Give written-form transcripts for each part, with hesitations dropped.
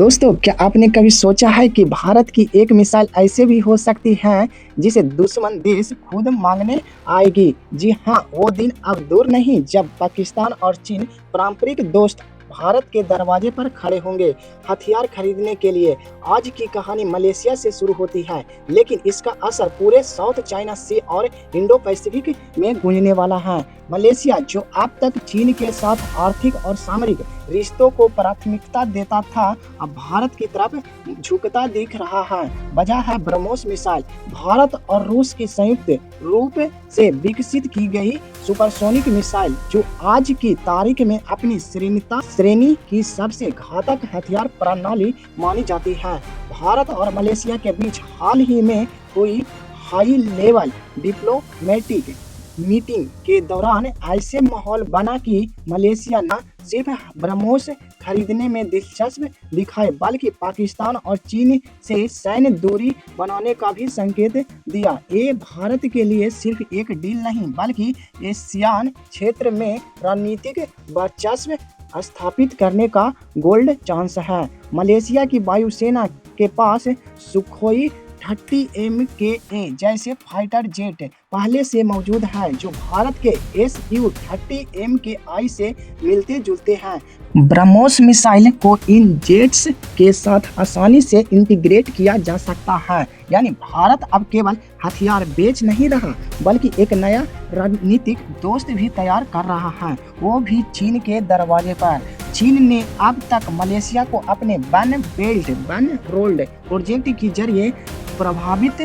दोस्तों, क्या आपने कभी सोचा है कि भारत की एक मिसाइल ऐसे भी हो सकती है जिसे दुश्मन देश खुद मांगने आएगी? जी हाँ, वो दिन अब दूर नहीं जब पाकिस्तान और चीन पारंपरिक दोस्त भारत के दरवाजे पर खड़े होंगे हथियार खरीदने के लिए। आज की कहानी मलेशिया से शुरू होती है, लेकिन इसका असर पूरे साउथ चाइना सी और इंडो पैसिफिक में गूंजने वाला है। मलेशिया, जो अब तक चीन के साथ आर्थिक और सामरिक रिश्तों को प्राथमिकता देता था, अब भारत की तरफ झुकता दिख रहा है। वजह है ब्रह्मोस मिसाइल, भारत और रूस की संयुक्त रूप से विकसित की गई सुपरसोनिक मिसाइल, जो आज की तारीख में अपनी श्रेणी की सबसे घातक हथियार प्रणाली मानी जाती है। भारत और मलेशिया के बीच हाल ही में हुई हाई लेवल डिप्लोमेटिक मीटिंग के दौरान ऐसे माहौल बना कि मलेशिया न सिर्फ ब्रह्मोस खरीदने में दिलचस्प दिखाए, बल्कि पाकिस्तान और चीन से सैन्य दूरी बनाने का भी संकेत दिया। ये भारत के लिए सिर्फ एक डील नहीं, बल्कि एशियान क्षेत्र में रणनीतिक वर्चस्व स्थापित करने का गोल्ड चांस है। मलेशिया की वायुसेना के पास सुखोई 30 MKA जैसे फाइटर जेट पहले से मौजूद है, जो भारत के Su-30 MKI से मिलते जुलते हैं। ब्रह्मोस मिसाइल को इन जेट्स के साथ आसानी से इंटीग्रेट किया जा सकता है। यानी भारत अब केवल हथियार बेच नहीं रहा, बल्कि एक नया रणनीतिक दोस्त भी तैयार कर रहा है, वो भी चीन के दरवाजे पर। चीन ने अब तक मलेशिया को अपने वन रोल्ड प्रोजेक्ट के जरिए प्रभावित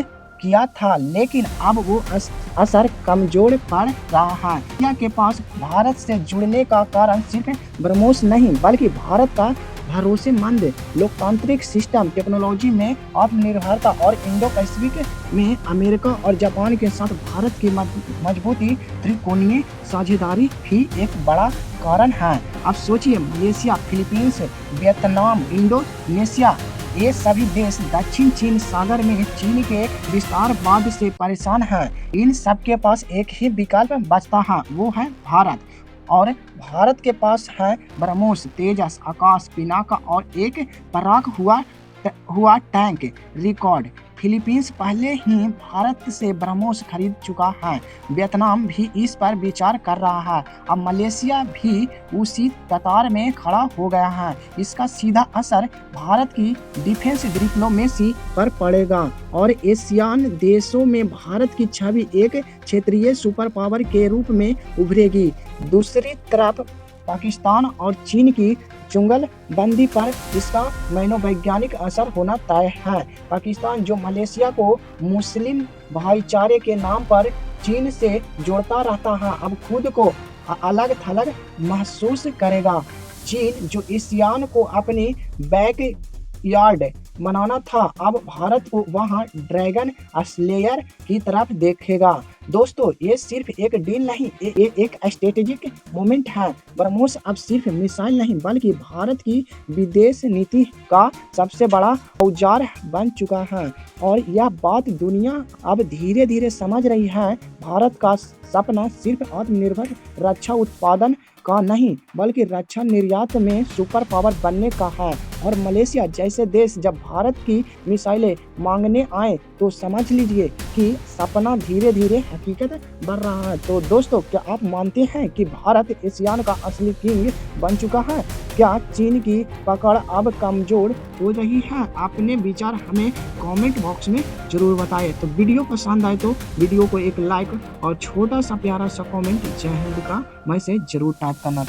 किया था, लेकिन अब वो असर कमजोर पड़ रहा है। इंडिया के पास भारत से जुड़ने का कारण सिर्फ ब्रह्मोस नहीं, बल्कि भारत का भरोसेमंद लोकतांत्रिक सिस्टम, टेक्नोलॉजी में आत्मनिर्भरता और इंडो पैसिफिक में अमेरिका और जापान के साथ भारत की मजबूती त्रिकोणीय साझेदारी भी एक बड़ा कारण है। अब सोचिए, मलेशिया, फिलीपींस, वियतनाम, इंडोनेशिया, ये सभी देश दक्षिण चीन सागर में चीन के विस्तारवाद से परेशान हैं। इन सब के पास एक ही विकल्प बचता है, वो है भारत। और भारत के पास है ब्रह्मोस, तेजस, आकाश, पिनाका और एक पराक हुआ टैंक रिकॉर्ड। फिलीपींस पहले ही भारत से ब्रह्मोस खरीद चुका है। वियतनाम भी इस पर विचार कर रहा है। अब मलेशिया भी उसी कतार में खड़ा हो गया है। इसका सीधा असर भारत की डिफेंस डिप्लोमेसी पर पड़ेगा और एशियान देशों में भारत की छवि एक क्षेत्रीय सुपर पावर के रूप में उभरेगी। दूसरी तरफ पाकिस्तान और चीन की चुंगलबंदी पर इसका मनोवैज्ञानिक असर होना तय है। पाकिस्तान, जो मलेशिया को मुस्लिम भाईचारे के नाम पर चीन से जोड़ता रहता है, अब खुद को अलग थलग महसूस करेगा। चीन, जो एशियान को अपनी बैक यार्ड बनाना था, अब भारत को वहां ड्रैगन स्लेयर की तरफ देखेगा। दोस्तों, ये सिर्फ एक डील नहीं, ये एक स्ट्रेटेजिक मोमेंट है। ब्रह्मोस अब सिर्फ मिसाइल नहीं, बल्कि भारत की विदेश नीति का सबसे बड़ा औजार बन चुका है और यह बात दुनिया अब धीरे धीरे समझ रही है। भारत का सपना सिर्फ आत्मनिर्भर रक्षा उत्पादन का नहीं, बल्कि रक्षा निर्यात में सुपर पावर बनने का है। और मलेशिया जैसे देश जब भारत की मिसाइलें मांगने आए, तो समझ लीजिए कि सपना धीरे धीरे हकीकत बन रहा है। तो दोस्तों, क्या आप मानते हैं कि भारत एशियान का असली किंग बन चुका है? क्या चीन की पकड़ अब कमजोर हो रही है? अपने विचार हमें कमेंट बॉक्स में जरूर बताएं। तो वीडियो पसंद आए तो वीडियो को एक लाइक और छोटा सा प्यारा सा कमेंट जय हिंद का मैसेज जरूर टाइप करना।